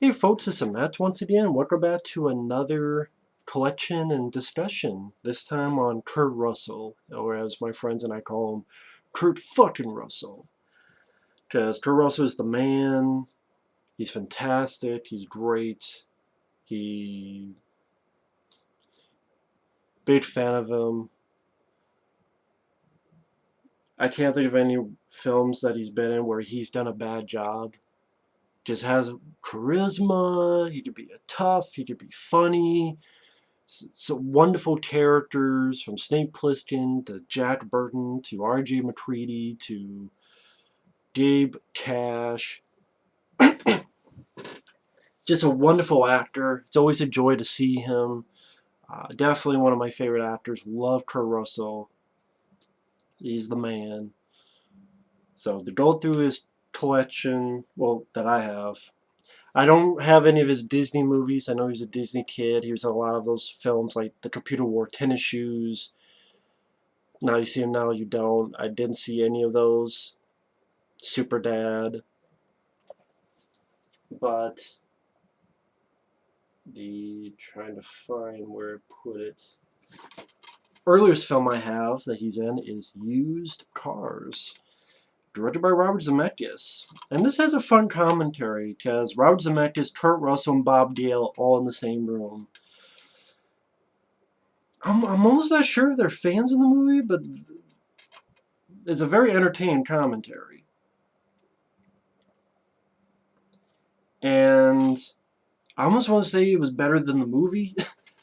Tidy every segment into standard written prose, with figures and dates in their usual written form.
Hey folks, it's Matt once again. Welcome back to another collection and discussion. This time on Kurt Russell, or as my friends and I call him, Kurt fucking Russell. Because Kurt Russell is the man. He's fantastic. He's great. He big fan of him. I can't think of any films that he's been in where he's done a bad job. Just has charisma. He could be a tough. He could be funny. So wonderful characters from Snake Plissken to Jack Burton to R.J. McCready to Gabe Cash. Just a wonderful actor. It's always a joy to see him. Definitely one of my favorite actors. Love Kurt Russell. He's the man. So to go through his collection, well, that I have. I don't have any of his Disney movies. I know he's a Disney kid. He was in a lot of those films like The Computer Wore Tennis Shoes. Now You See Him, Now You Don't. I didn't see any of those. Super Dad. But trying to find where I put it. Earliest film I have that he's in is Used Cars, directed by Robert Zemeckis. And this has a fun commentary because Robert Zemeckis, Kurt Russell, and Bob Gale all in the same room. I'm almost not sure if they're fans of the movie, but it's a very entertaining commentary. And I almost want to say it was better than the movie.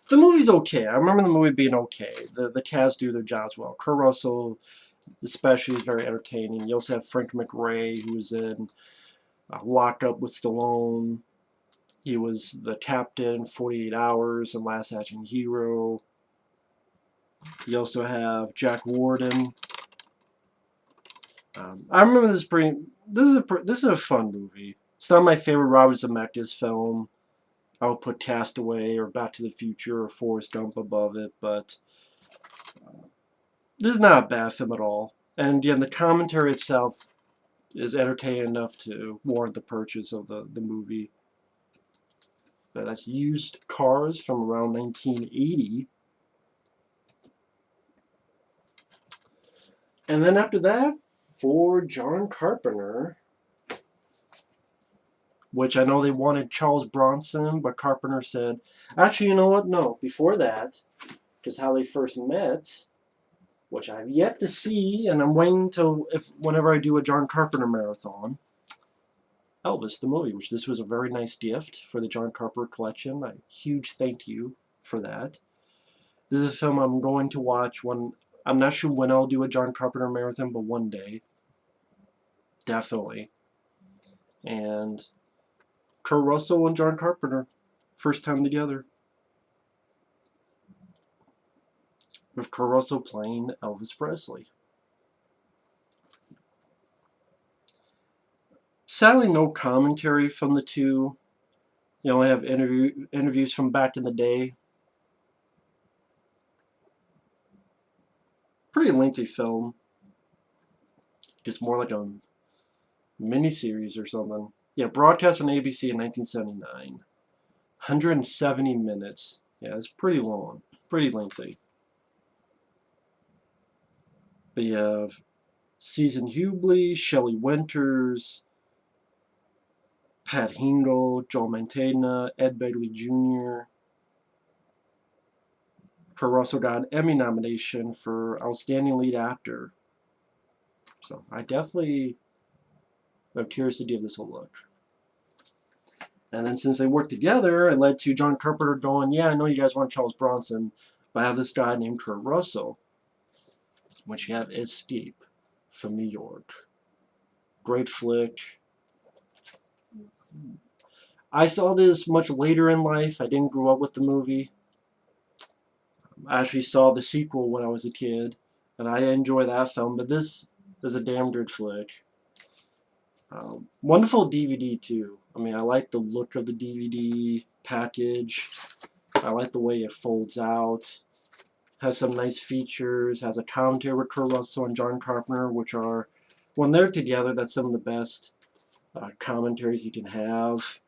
The movie's okay. I remember the movie being okay. The cast do their jobs well. Kurt Russell especially is very entertaining. You also have Frank McRae, who was in Lock Up with Stallone. He was the captain, 48 Hours, and Last Action Hero. You also have Jack Warden. I remember this this is a fun movie. It's not my favorite Robert Zemeckis film. I would put Castaway or Back to the Future or Forrest Gump above it, but this is not a bad film at all. And yeah, the commentary itself is entertaining enough to warrant the purchase of the movie. But that's Used Cars from around 1980. And then after that, for John Carpenter, which I know they wanted Charles Bronson, but Carpenter said, actually, you know what? No, before that, because how they first met, which I've yet to see, and I'm waiting till whenever I do a John Carpenter marathon, Elvis the movie, which this was a very nice gift for the John Carpenter collection. A huge thank you for that. This is a film I'm going to watch when, I'm not sure when I'll do a John Carpenter marathon, but one day. Definitely. And Kurt Russell and John Carpenter, first time together. With Kurt Russell playing Elvis Presley. Sadly, no commentary from the two. You only have interviews from back in the day. Pretty lengthy film. Just more like a miniseries or something. Yeah, broadcast on ABC in 1979. 170 minutes. Yeah, it's pretty long. Pretty lengthy. But you have Susan Hubley, Shelley Winters, Pat Hingle, Joel Mantegna, Ed Begley Jr. Kurt Russell got an Emmy nomination for Outstanding Lead Actor. So I definitely am curious to give this a look. And then since they worked together, it led to John Carpenter going, yeah, I know you guys want Charles Bronson, but I have this guy named Kurt Russell, which you have Escape from New York. Great flick. I saw this much later in life. I didn't grow up with the movie. I actually saw the sequel when I was a kid, and I enjoy that film, but this is a damn good flick. Wonderful DVD too. I mean, I like the look of the DVD package. I like the way it folds out. Has some nice features. Has a commentary with Kurt Russell and John Carpenter, which are, when they're together, that's some of the best commentaries you can have.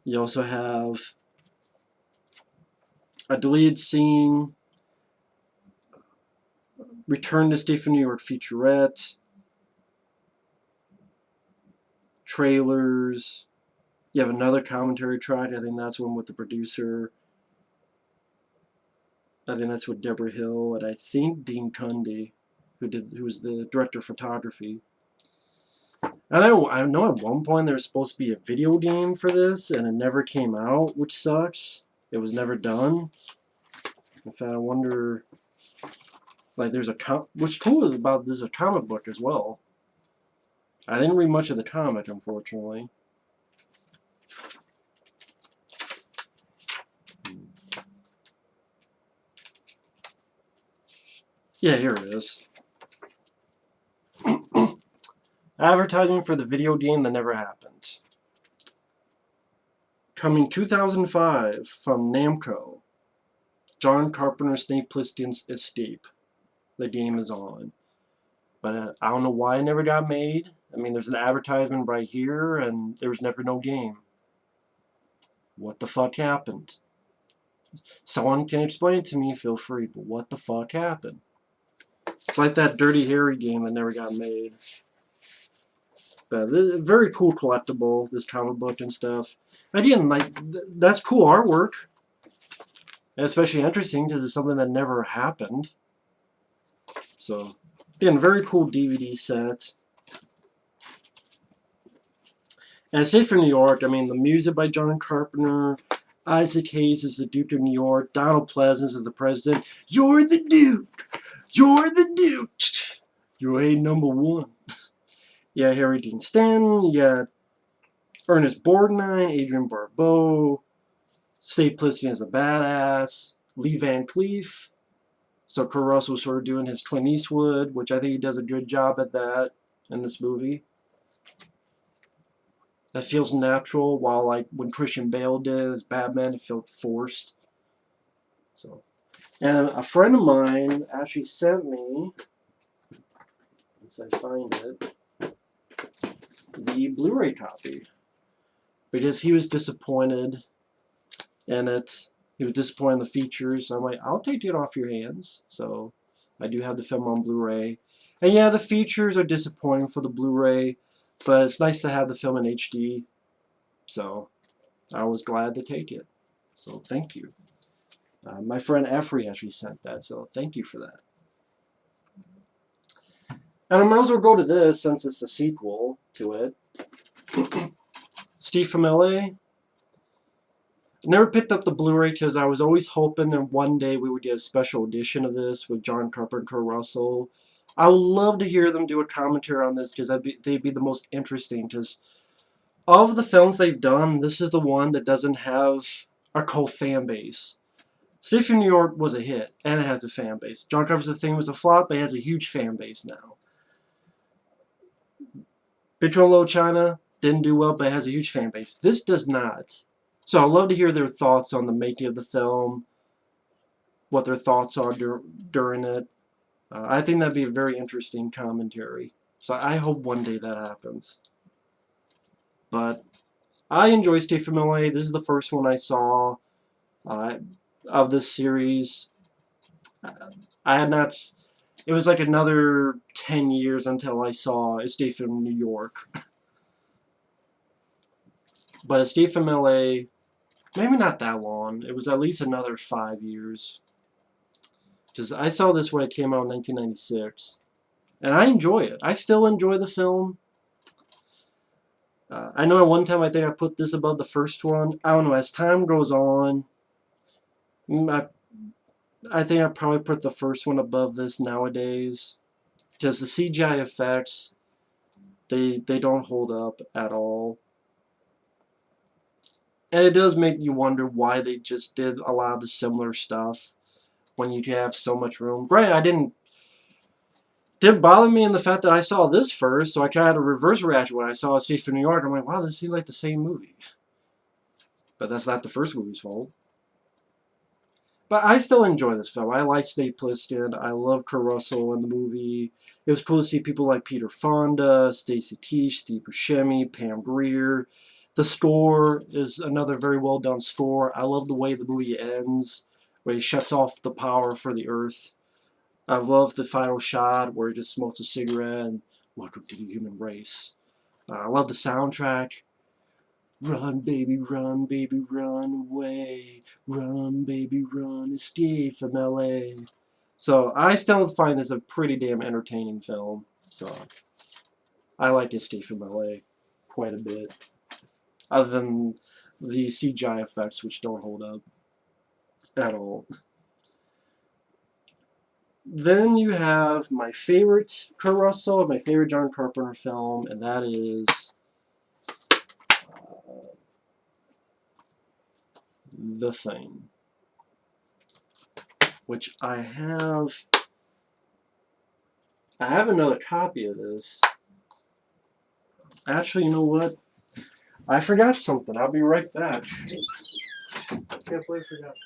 You also have a deleted scene, Return to Stay from New York featurette, trailers. You have another commentary track. I think that's one with the producer. I think that's with Deborah Hill, and I think Dean Cundy, who was the director of photography. And I know at one point there was supposed to be a video game for this, and it never came out, which sucks. It was never done. In fact, I wonder, like, there's which cool about there's a comic book as well. I didn't read much of the comic, unfortunately. Yeah, here it is. Advertising for the video game that never happened. Coming 2005 from Namco. John Carpenter's Snake Plissken's Escape. The game is on. But I don't know why it never got made. I mean, there's an advertisement right here, and there was never no game. What the fuck happened? Someone can explain it to me, feel free, but what the fuck happened? It's like that Dirty Harry game that never got made. But very cool collectible, this comic book and stuff. Again, like, that's cool artwork. And especially interesting because it's something that never happened. So, again, very cool DVD set. And Escape from New York, I mean, the music by John Carpenter, Isaac Hayes is the Duke of New York, Donald Pleasance is the president. You're the Duke! You're the Duke! You're a number one. Yeah, Harry Dean Stanton, you got Ernest Borgnine, Adrian Barbeau, Steve Pliskin is the badass, Lee Van Cleef. So Caruso sort of doing his Clint Eastwood, which I think he does a good job at that in this movie. That feels natural, while like when Christian Bale did it as Batman, it felt forced. So, and a friend of mine actually sent me, once I find it, the Blu-ray copy, because he was disappointed in it. He was disappointed in the features. So I'm like, I'll take it off your hands. So I do have the film on Blu-ray. And yeah, the features are disappointing for the Blu-ray, but it's nice to have the film in HD. So I was glad to take it. So thank you. My friend Efrey actually sent that, so thank you for that. And I might as well go to this since it's the sequel to it. Steve from LA. Never picked up the Blu-ray because I was always hoping that one day we would get a special edition of this with John Carpenter and Kurt Russell. I would love to hear them do a commentary on this because they'd be the most interesting. Because of the films they've done, this is the one that doesn't have a cult fan base. Steve from New York was a hit, and it has a fan base. John Carpenter's Thing was a flop, but it has a huge fan base now. Picture of Little China didn't do well, but it has a huge fan base. This does not. So I'd love to hear their thoughts on the making of the film, what their thoughts are during it. I think that'd be a very interesting commentary. So I hope one day that happens. But I enjoy Steve from LA. This is the first one I saw of this series. I had not... It was like another 10 years until I saw Escape from New York. But Escape from LA, maybe not that long. It was at least another 5 years. Because I saw this when it came out in 1996. And I enjoy it. I still enjoy the film. I know at one time I think I put this above the first one. I don't know, as time goes on, I think I probably put the first one above this nowadays. Because the CGI effects, they don't hold up at all. And it does make you wonder why they just did a lot of the similar stuff when you have so much room. Right, didn't bother me in the fact that I saw this first, so I kind of had a reverse reaction when I saw Escape from New York. I'm like, wow, this seems like the same movie. But that's not the first movie's fault. But I still enjoy this film. I like Snake Plissken. I love Kurt Russell in the movie. It was cool to see people like Peter Fonda, Stacy Keach, Steve Buscemi, Pam Grier. The score is another very well done score. I love the way the movie ends, where he shuts off the power for the Earth. I love the final shot where he just smokes a cigarette and welcome to the human race. I love the soundtrack. Run, baby, run away. Run, baby, run, escape from LA. So I still find this a pretty damn entertaining film. So I like Escape from LA quite a bit. Other than the CGI effects, which don't hold up at all. Then you have my favorite Caruso, my favorite John Carpenter film, and that is The Thing, which I have another copy of this. Actually, you know what? I forgot something. I'll be right back. Can't believe I forgot that.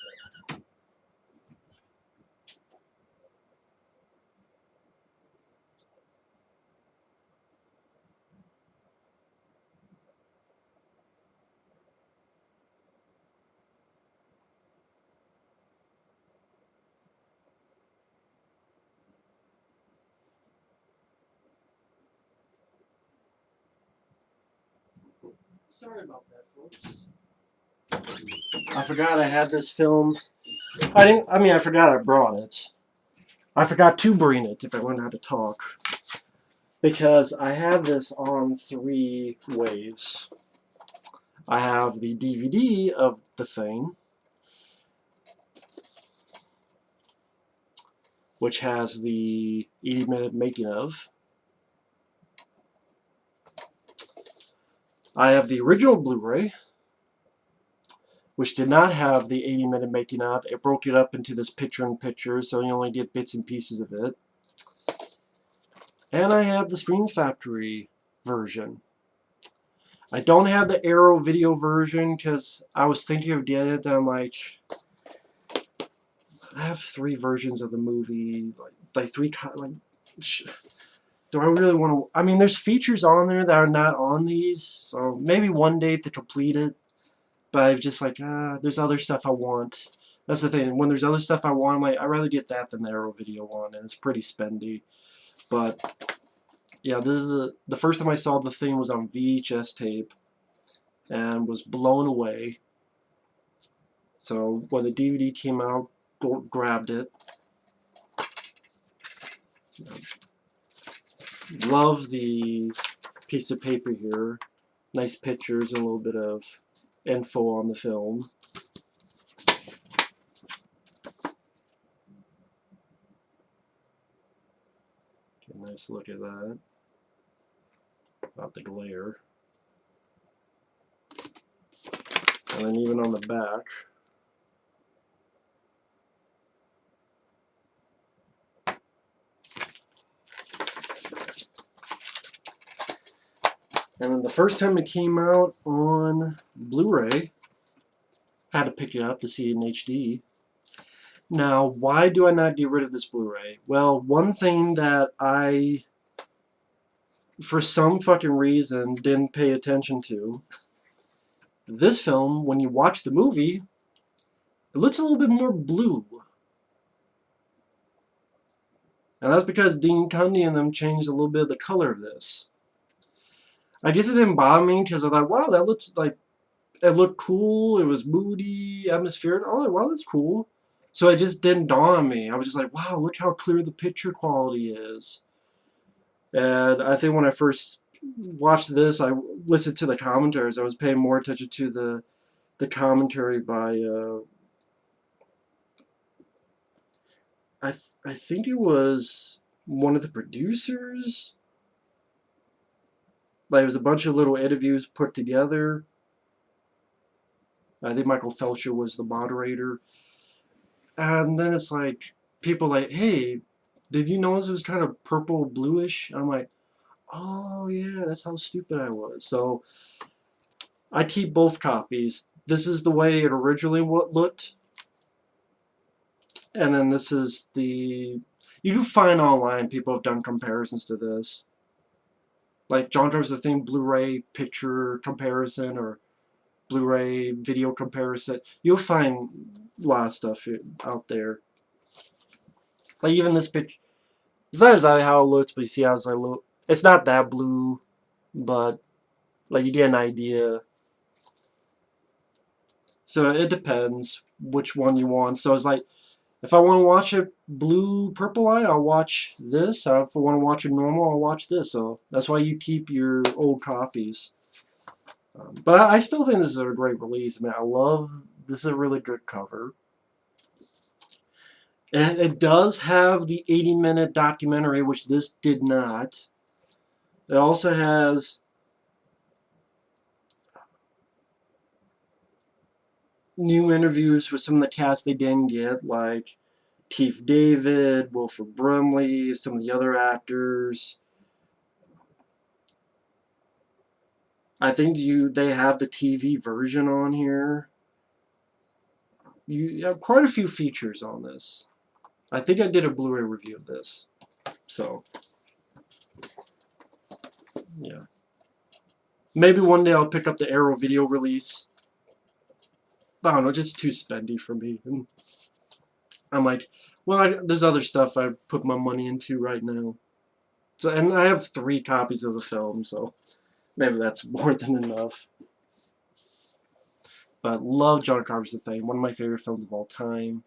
Sorry about that, folks. I forgot I had this film. I forgot I brought it. I forgot to bring it if I learned how to talk. Because I have this on 3 ways. I have the DVD of The Thing, which has the 80-minute making of. I have the original Blu-ray, which did not have the 80-minute making of. It broke it up into this picture-in-picture, so you only get bits and pieces of it. And I have the Scream Factory version. I don't have the Arrow video version because I was thinking of getting it, and I'm like, I have 3 versions of the movie, do I really want to? I mean, there's features on there that are not on these, so maybe one day to complete it. But I'm just like, there's other stuff I want. That's the thing. When there's other stuff I want, I'm like, I'd rather get that than the Arrow video one, and it's pretty spendy. But yeah, this is the first time I saw The Thing was on VHS tape, and was blown away. So when the DVD came out, grabbed it. Love the piece of paper here. Nice pictures and a little bit of info on the film. Get a nice look at that. About the glare. And then even on the back, and then the first time it came out on Blu-ray, had to pick it up to see it in HD. Now, why do I not get rid of this Blu-ray? Well, one thing that I, for some fucking reason, didn't pay attention to, this film, when you watch the movie, it looks a little bit more blue. And that's because Dean Cundy and them changed a little bit of the color of this. I guess it didn't bother me because I thought, wow, that looks like, it looked cool, it was moody, atmospheric. Oh, wow, that's cool. So it just didn't dawn on me. I was just like, wow, look how clear the picture quality is. And I think when I first watched this, I listened to the commentaries. I was paying more attention to the commentary by, I think it was one of the producers. Like, it was a bunch of little interviews put together. I think Michael Felcher was the moderator. And then it's like, people like, hey, did you notice it was kind of purple bluish? I'm like, oh yeah, that's how stupid I was. So I keep both copies. This is the way it originally looked. And then this is the... You can find online, people have done comparisons to this. like John Driver's the Thing Blu-ray picture comparison or Blu-ray video comparison, you'll find a lot of stuff out there. Like even this picture, it's not exactly how it looks, but you see how it's like look. It's not that blue, but like you get an idea. So it depends which one you want. So it's like, if I want to watch a blue purple light, I'll watch this. If I want to watch a normal, I'll watch this. So that's why you keep your old copies. But I still think this is a great release. I mean, this is a really good cover. And it does have the 80-minute documentary, which this did not. It also has new interviews with some of the cast they didn't get, like Keith David, Wilford Brimley, some of the other actors. I think they have the TV version on here. You have quite a few features on this. I think I did a Blu-ray review of this. So, yeah. Maybe one day I'll pick up the Arrow video release. I don't know, just too spendy for me. And I'm like, well, there's other stuff I put my money into right now. So, and I have 3 copies of the film, so maybe that's more than enough. But love John Carpenter's The Thing, one of my favorite films of all time.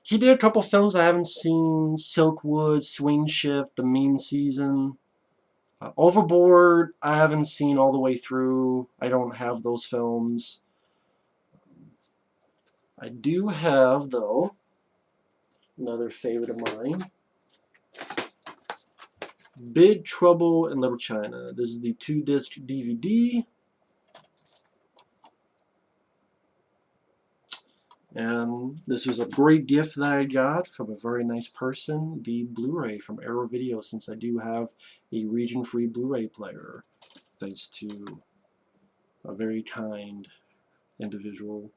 He did a couple films I haven't seen: Silkwood, Swing Shift, The Mean Season. Overboard, I haven't seen all the way through. I don't have those films. I do have, though, another favorite of mine. Big Trouble in Little China. This is the 2-disc DVD. And this was a great gift that I got from a very nice person, the Blu-ray from Arrow Video, since I do have a region-free Blu-ray player, thanks to a very kind individual.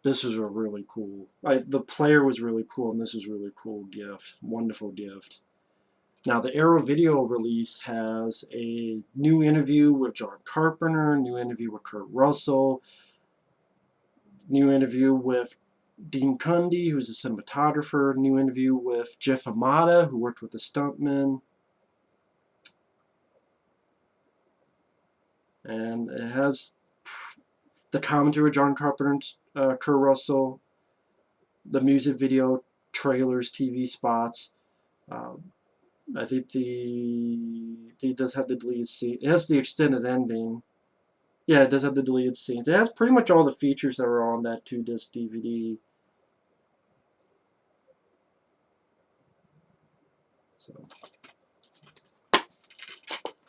This was a really cool, the player was really cool, and this was a really cool gift, wonderful gift. Now, the Arrow Video release has a new interview with John Carpenter, new interview with Kurt Russell, new interview with Dean Cundy, who's a cinematographer, new interview with Jeff Amata, who worked with the stuntman. And it has the commentary with John Carpenter and Kurt Russell, the music video, trailers, TV spots. I think it does have the deleted scene. It has the extended ending. Yeah, it does have the deleted scenes. It has pretty much all the features that were on that 2-disc DVD. So,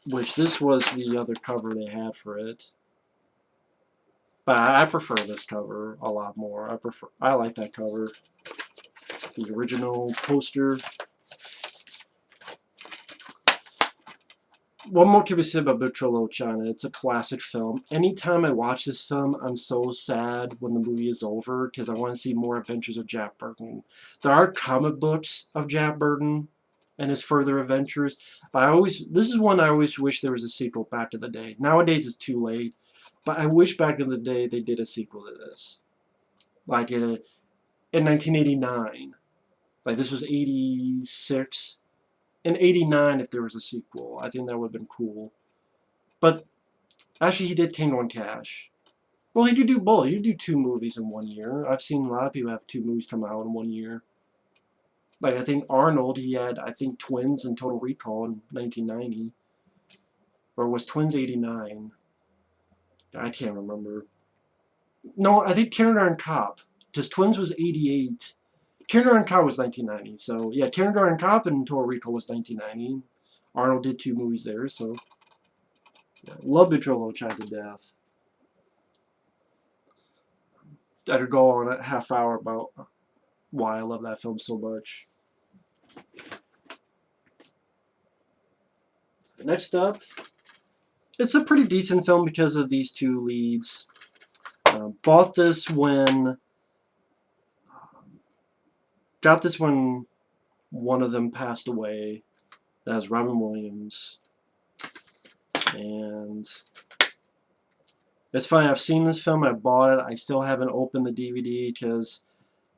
which this was the other cover they had for it. But I prefer this cover a lot more. I like that cover. The original poster. One more can be said about Big Trouble in Little China. It's a classic film. Anytime I watch this film, I'm so sad when the movie is over because I want to see more adventures of Jack Burton. There are comic books of Jack Burton and his further adventures, but this is one I always wish there was a sequel back in the day. Nowadays it's too late, but I wish back in the day they did a sequel to this. Like in 1989. Like this was 86. In 89, if there was a sequel, I think that would have been cool. But actually, he did Tango and Cash. Well, he did do both. He did do 2 movies in 1 year. I've seen a lot of people have 2 movies come out in 1 year. Like, I think Arnold, he had, I think, Twins and Total Recall in 1990. Or was Twins 89? I can't remember. No, I think Kindergarten Cop. Because Twins was 88. Kindergarten Cop was 1990, so yeah, Kindergarten Cop and Total Recall was 1990. Arnold did 2 movies there, so yeah, love Big Trouble in Little China to death. I could go on a half hour about why I love that film so much. Next up, it's a pretty decent film because of these 2 leads. Bought this when got this when one of them passed away. That was Robin Williams. And it's funny, I've seen this film, I bought it, I still haven't opened the DVD because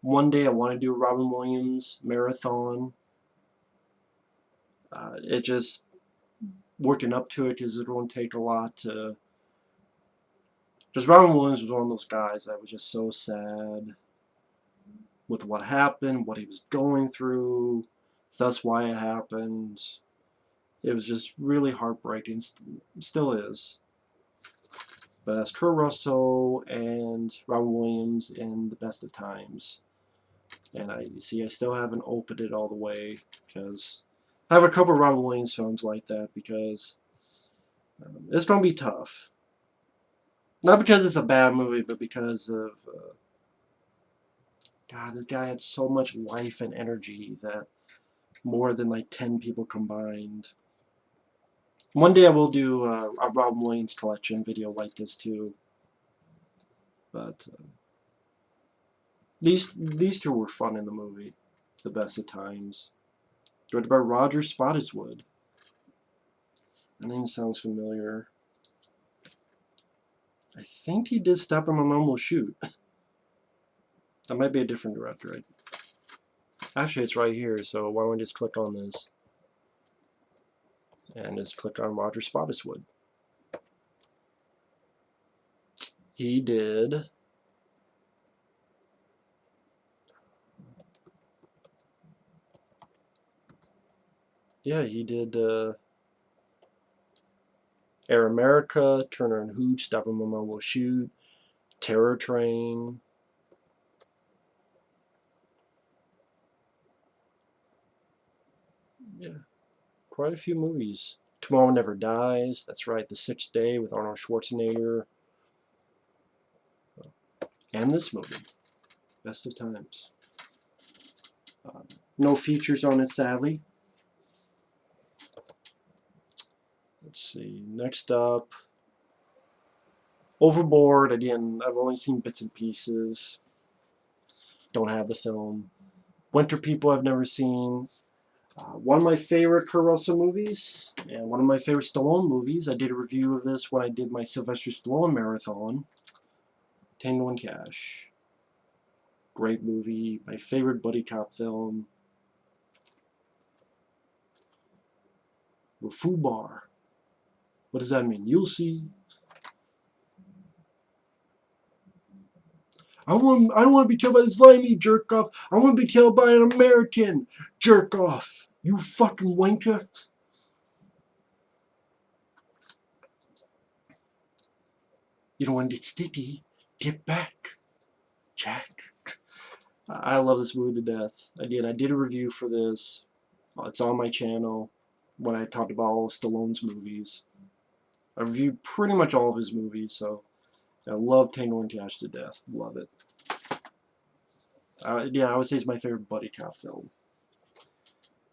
one day I want to do a Robin Williams marathon. It just working up to it because it won't take a lot to. Because Robin Williams was one of those guys that was just so sad with what happened, what he was going through, thus why it happened. It was just really heartbreaking, still is. But that's Caruso and Robin Williams in The Best of Times. And I still haven't opened it all the way because I have a couple of Robin Williams films like that because it's going to be tough. Not because it's a bad movie, but because of God, this guy had so much life and energy that more than like 10 people combined. One day I will do a Robin Williams collection video like this too. But these two were fun in the movie. The Best of Times. Directed by Roger Spottiswoode. That name sounds familiar. I think he did Stop or My Mom Will Shoot. That might be a different director. Actually, it's right here, so why don't we just click on this? And just click on Roger Spottiswoode. He did... Yeah, he did Air America, Turner and Hooch, Stop or My Mom Will Shoot, Terror Train. Yeah, quite a few movies. Tomorrow Never Dies, that's right, The Sixth Day with Arnold Schwarzenegger. And this movie, Best of Times. No features on it, sadly. Let's see, next up, Overboard. Again, I've only seen bits and pieces. Don't have the film. Winter People I've never seen. One of my favorite Caruso movies, and one of my favorite Stallone movies. I did a review of this when I did my Sylvester Stallone marathon. Tango and Cash. Great movie. My favorite buddy cop film. Bar. What does that mean? You'll see. I don't want to be killed by this slimy jerk off. I want to be killed by an American jerk off. You fucking wanker. You don't want to get sticky. Get back, Jack. I love this movie to death. I did a review for this. It's on my channel when I talked about all of Stallone's movies. I reviewed pretty much all of his movies, so I love Tango and Cash to death. Love it. I would say it's my favorite buddy cop film.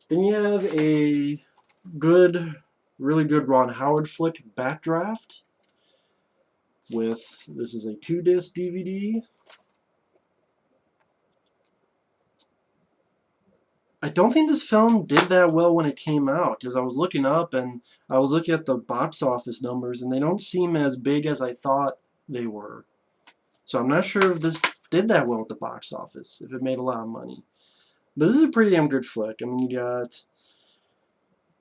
Then you have a really good Ron Howard flick, Backdraft. This is a 2-disc DVD. I don't think this film did that well when it came out, because I was looking up and I was looking at the box office numbers and they don't seem as big as I thought they were. So I'm not sure if this did that well at the box office, if it made a lot of money. But this is a pretty damn good flick. I mean, you got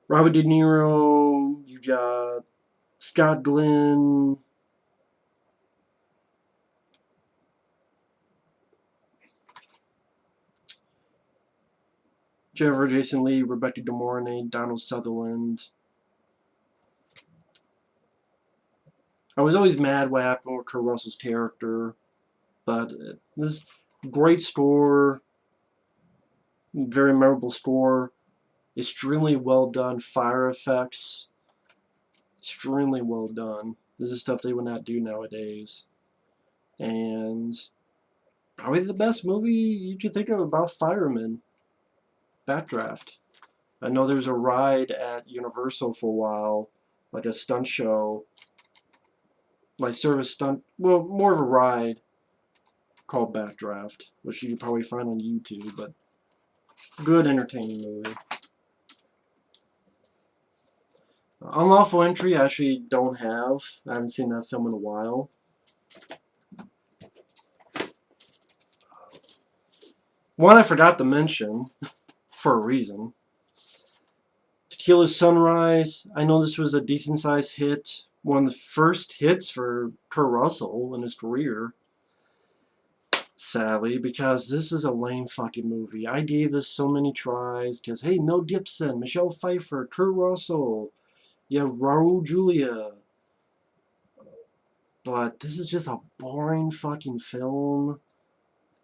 Robert De Niro, you got Scott Glenn, Jennifer Jason Leigh, Rebecca De Mornay, Donald Sutherland. I was always mad what happened with Kurt Russell's character, but this great score, very memorable score, extremely well done fire effects, extremely well done. This is stuff they would not do nowadays. And probably the best movie you could think of about firemen, Backdraft. I know there's a ride at Universal for a while, like a stunt show, like service stunt, well, more of a ride called Backdraft, which you can probably find on YouTube, but Good, entertaining movie. Unlawful Entry, I actually don't have. I haven't seen that film in a while. One I forgot to mention, for a reason. Tequila Sunrise. I know this was a decent-sized hit. One of the first hits for Kurt Russell in his career. Sadly, because this is a lame fucking movie. I gave this so many tries, because, hey, Mel Gibson, Michelle Pfeiffer, Kurt Russell, you have Raul Julia. But this is just a boring fucking film.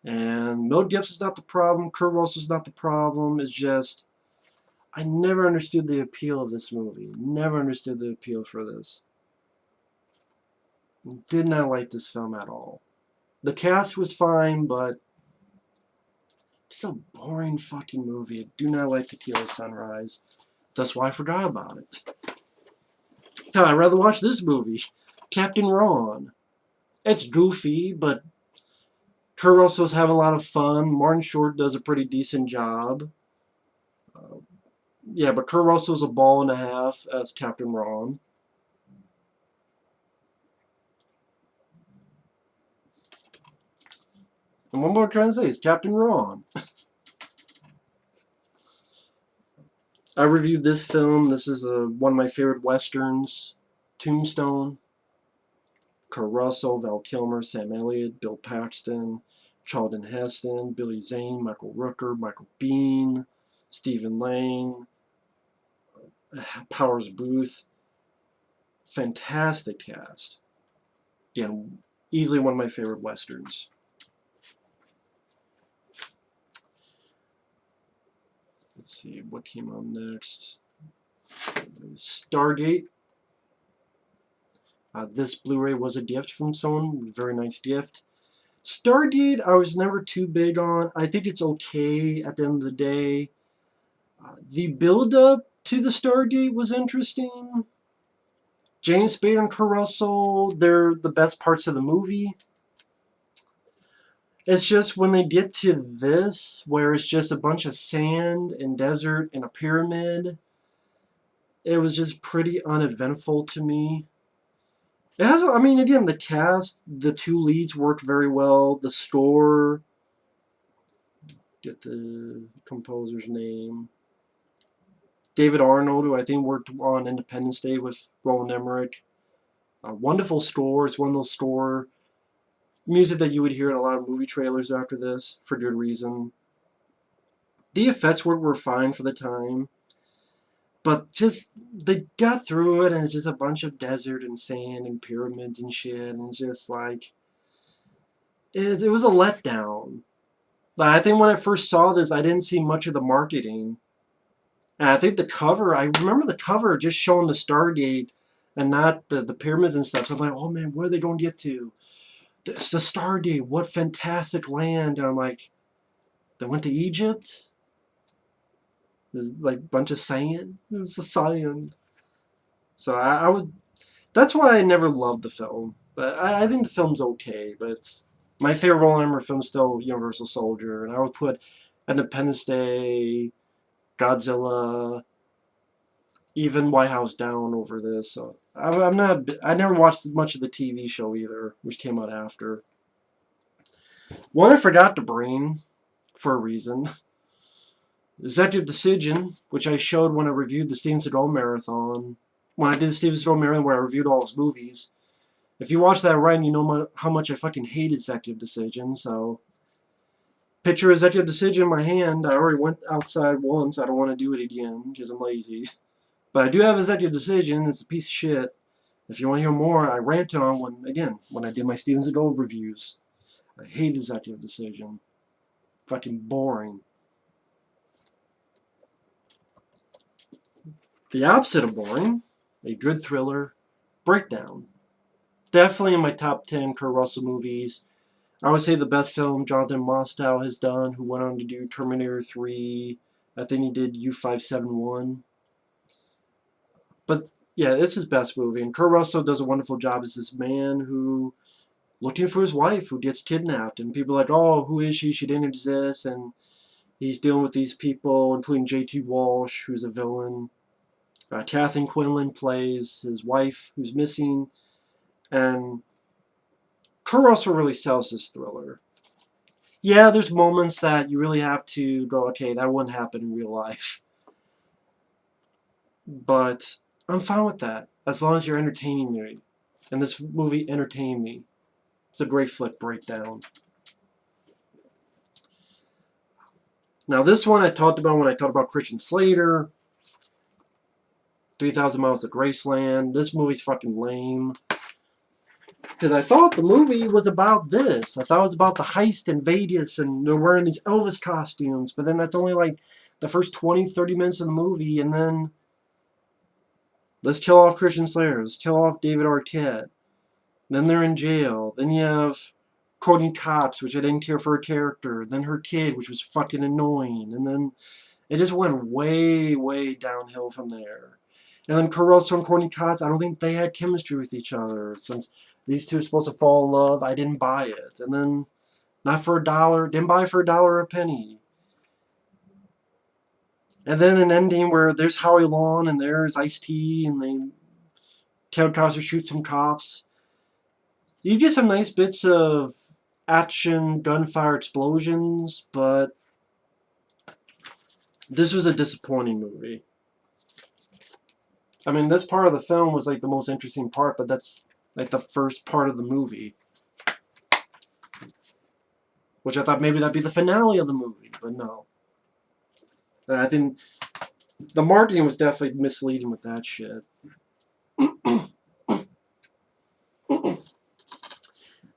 And Mel Gibson's not the problem, Kurt Russell's not the problem. It's just, I never understood the appeal of this movie. Never understood the appeal for this. Did not like this film at all. The cast was fine, but it's a boring fucking movie. I do not like Tequila Sunrise. That's why I forgot about it. Hell, I'd rather watch this movie, Captain Ron. It's goofy, but Kurt Russell's having a lot of fun. Martin Short does a pretty decent job. Yeah, but Kurt Russell's a ball and a half as Captain Ron. And one more trying to say is Captain Ron. I reviewed this film. This is one of my favorite westerns. Tombstone. Kurt Russell, Val Kilmer, Sam Elliott, Bill Paxton, Charlton Heston, Billy Zane, Michael Rooker, Michael Biehn, Stephen Lang, Powers Booth. Fantastic cast. Again, easily one of my favorite westerns. Let's see, what came out next? Stargate. This Blu-ray was a gift from someone. Very nice gift. Stargate, I was never too big on. I think it's okay at the end of the day. The build-up to the Stargate was interesting. James Spader and Kurt Russell, they're the best parts of the movie. It's just when they get to this, where it's just a bunch of sand and desert and a pyramid, it was just pretty uneventful to me. It has, I mean, again, the cast, the two leads worked very well. The score, get the composer's name. David Arnold, who I think worked on Independence Day with Roland Emmerich. Wonderful score. It's one of those score music that you would hear in a lot of movie trailers after this, for good reason. The effects were fine for the time. But just, they got through it, and it's just a bunch of desert and sand and pyramids and shit, and just like, it was a letdown. I think when I first saw this, I didn't see much of the marketing. And I think the cover, I remember the cover just showing the Stargate and not the pyramids and stuff. So I'm like, oh man, where are they going to get to? It's the Stargate, what fantastic land. And I'm like, they went to Egypt? There's like a bunch of sand. It's the sand. So I would. That's why I never loved the film. But I think the film's okay. But my favorite Roland Emmerich film is still Universal Soldier. And I would put Independence Day, Godzilla, even White House Down over this. So I'm not. I never watched much of the TV show either, which came out after. One I forgot to bring, for a reason. Executive Decision, which I showed when I reviewed the Steven Seagal Marathon. When I did the Steven Seagal Marathon where I reviewed all his movies. If you watch that right, you know how much I fucking hate Executive Decision, so... Picture Executive Decision in my hand. I already went outside once. I don't want to do it again, because I'm lazy. But I do have Executive Decision. It's a piece of shit. If you want to hear more, I ranted on when I did my Steven Seagal reviews. I hate Executive Decision. Fucking boring. The opposite of boring, a good thriller, Breakdown. Definitely in my top 10 Kurt Russell movies. I would say the best film Jonathan Mostow has done, who went on to do Terminator 3. I think he did U-571. But yeah, it's his best movie. And Kurt Russell does a wonderful job as this man who, looking for his wife, who gets kidnapped. And people are like, oh, who is she? She didn't exist. And He's dealing with these people, including J.T. Walsh, who's a villain. Kathleen Quinlan plays his wife, who's missing. And Caruso really sells this thriller. Yeah, there's moments that you really have to go, okay, that wouldn't happen in real life. But I'm fine with that, as long as you're entertaining me. And this movie entertained me. It's a great flick breakdown. Now, this one I talked about when I talked about Christian Slater. 3,000 Miles to Graceland. This movie's fucking lame. Because I thought the movie was about this. I thought it was about the heist in Vegas and they're wearing these Elvis costumes. But then that's only like the first 20, 30 minutes of the movie. And then let's kill off Christian Slater. Let's kill off David Arquette. Then they're in jail. Then you have Courtney Cox, which I didn't care for her character. Then her kid, which was fucking annoying. And then it just went way, way downhill from there. And then Caruso and Courtney Cox, I don't think they had chemistry with each other. Since these two are supposed to fall in love, I didn't buy it. And then, not for $1, didn't buy it for $1 a penny. And then an ending where there's Howie Long and there's Ice-T and Kevin Costner shoots some cops. You get some nice bits of action, gunfire, explosions, but this was a disappointing movie. I mean, this part of the film was like the most interesting part, but that's like the first part of the movie. Which I thought maybe that'd be the finale of the movie, but no. I think the marketing was definitely misleading with that shit.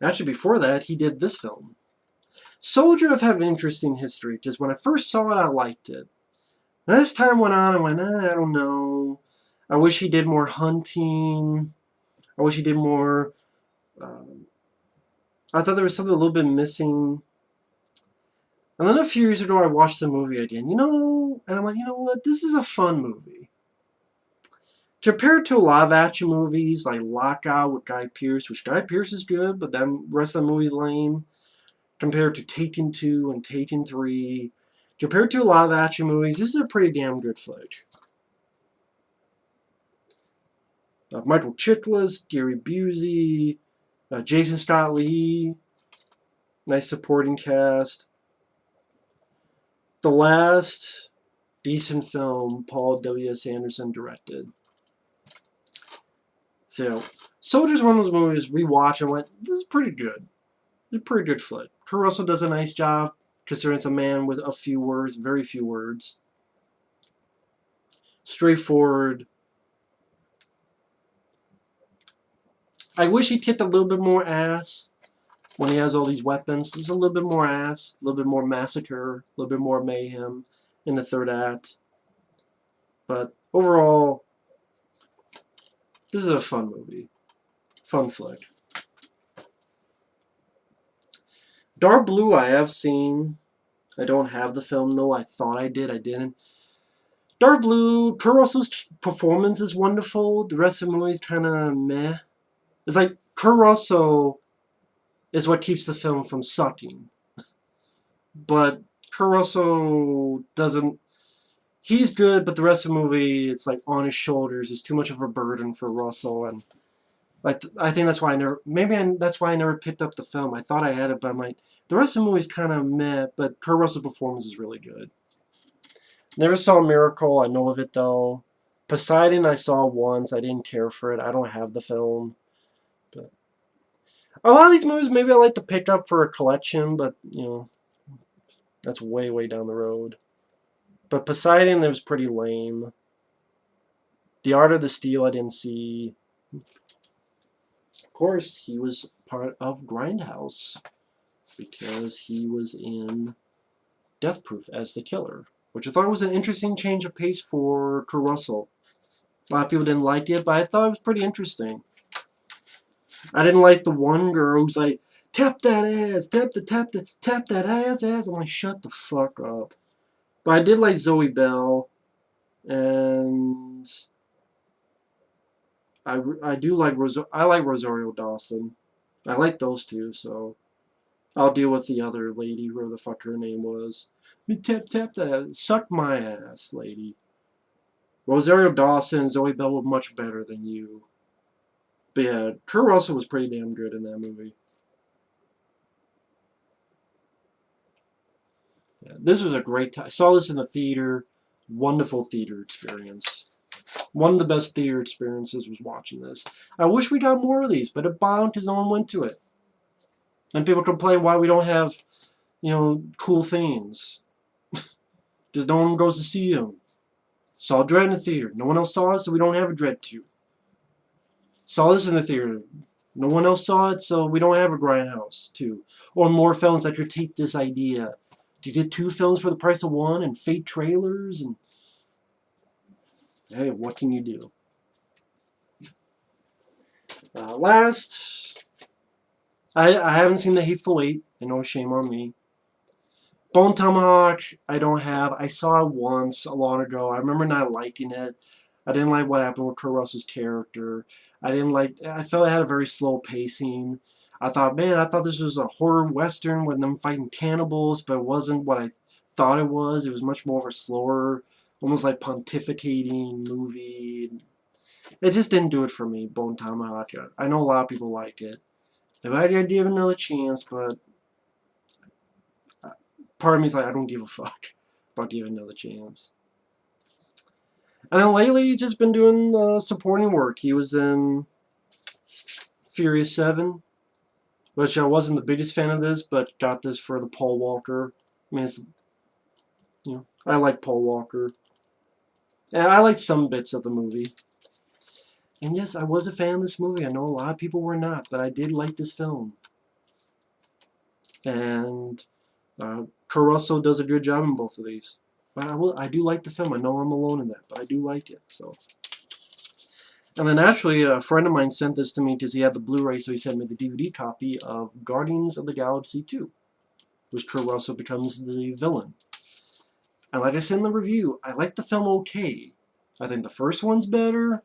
Actually, before that, he did this film. Soldier of had an interesting history, because when I first saw it, I liked it. And as time went on, I went, I don't know. I wish he did more hunting. I wish he did more... I thought there was something a little bit missing. And then a few years ago, I watched the movie again. And I'm like, you know what? This is a fun movie. Compared to a lot of action movies, like Lockout with Guy Pearce, which Guy Pearce is good, but the rest of the movie's lame. Compared to Taken 2 and Taken 3. Compared to a lot of action movies, this is a pretty damn good flick. Michael Chiklis, Gary Busey, Jason Scott Lee. Nice supporting cast. The last decent film Paul W.S. Anderson directed. So, Soldier's one of those movies we watch and went, this is pretty good. It's a pretty good flick. Caruso does a nice job, considering it's a man with a few words, very few words. Straightforward. I wish he kicked a little bit more ass when he has all these weapons. There's a little bit more ass, a little bit more massacre, a little bit more mayhem in the third act. But overall, this is a fun movie. Fun flick. Dark Blue I have seen. I don't have the film though. I thought I did. I didn't. Dark Blue, Caruso's performance is wonderful. The rest of the movie is kind of meh. It's like Caruso is what keeps the film from sucking. But Caruso doesn't... He's good, but the rest of the movie, it's like on his shoulders. It's too much of a burden for Russell, and like I think that's why I never... that's why I never picked up the film. I thought I had it, but I'm like, the rest of the movie's kind of meh, but Caruso's performance is really good. Never saw Miracle. I know of it, though. Poseidon I saw once. I didn't care for it. I don't have the film. But a lot of these movies maybe I like to pick up for a collection, but, that's way, way down the road. But Poseidon, it was pretty lame. The Art of the Steal I didn't see. Of course, he was part of Grindhouse, because he was in Death Proof as the killer, which I thought was an interesting change of pace for Caruso. A lot of people didn't like it, but I thought it was pretty interesting. I didn't like the one girl who's like, tap that ass, tap that ass. I'm like, shut the fuck up. But I did like Zoe Bell, and I do like I like Rosario Dawson. I like those two, so I'll deal with the other lady, whoever the fuck her name was. Me tap tap that. Suck my ass, lady. Rosario Dawson and Zoe Bell were much better than you. But yeah, Kurt Russell was pretty damn good in that movie. Yeah, this was a great time. I saw this in the theater. Wonderful theater experience. One of the best theater experiences was watching this. I wish we got more of these, but it bombed because no one went to it. And people complain why we don't have, cool things. Because no one goes to see them. Saw Dread in the theater. No one else saw it, so we don't have a Dread 2. Saw this in the theater. No one else saw it, so we don't have a Grindhouse 2. Or more films that could take this idea. You did 2 films for the price of 1 and fake trailers and... Hey, what can you do? Last... I haven't seen The Hateful Eight. I know, shame on me. Bone Tomahawk, I don't have. I saw it once, a long ago. I remember not liking it. I didn't like what happened with Kurt Russell's character. I felt it had a very slow pacing. I thought this was a horror western with them fighting cannibals, but it wasn't what I thought it was. It was much more of a slower, almost like pontificating movie. It just didn't do it for me, Bone Tomahawk. I know a lot of people like it. If I had to give it another chance, but part of me is like, I don't give a fuck about giving it another chance. And then lately, he's just been doing supporting work. He was in Furious 7, which I wasn't the biggest fan of this, but got this for the Paul Walker. I mean, I like Paul Walker. And I liked some bits of the movie. And yes, I was a fan of this movie. I know a lot of people were not, but I did like this film. And Caruso does a good job in both of these. But I do like the film. I know I'm alone in that, but I do like it. So. And then actually, a friend of mine sent this to me because he had the Blu-ray, so he sent me the DVD copy of Guardians of the Galaxy 2, which Kurt Russell becomes the villain. And like I said in the review, I like the film okay. I think the first one's better.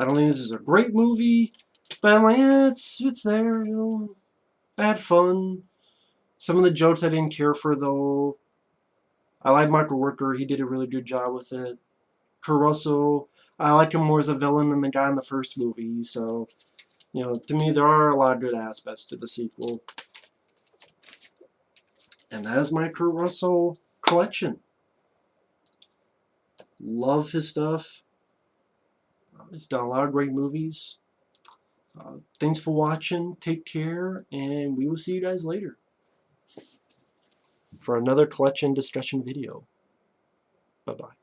I don't think this is a great movie, but I'm like, yeah, it's there, I had fun. Some of the jokes I didn't care for, though. I like Michael Rooker. He did a really good job with it. Kurt Russell, I like him more as a villain than the guy in the first movie, so, to me, there are a lot of good aspects to the sequel. And that is my Kurt Russell collection. Love his stuff. He's done a lot of great movies. Thanks for watching. Take care, and we will see you guys later for another collection discussion video. Bye-bye.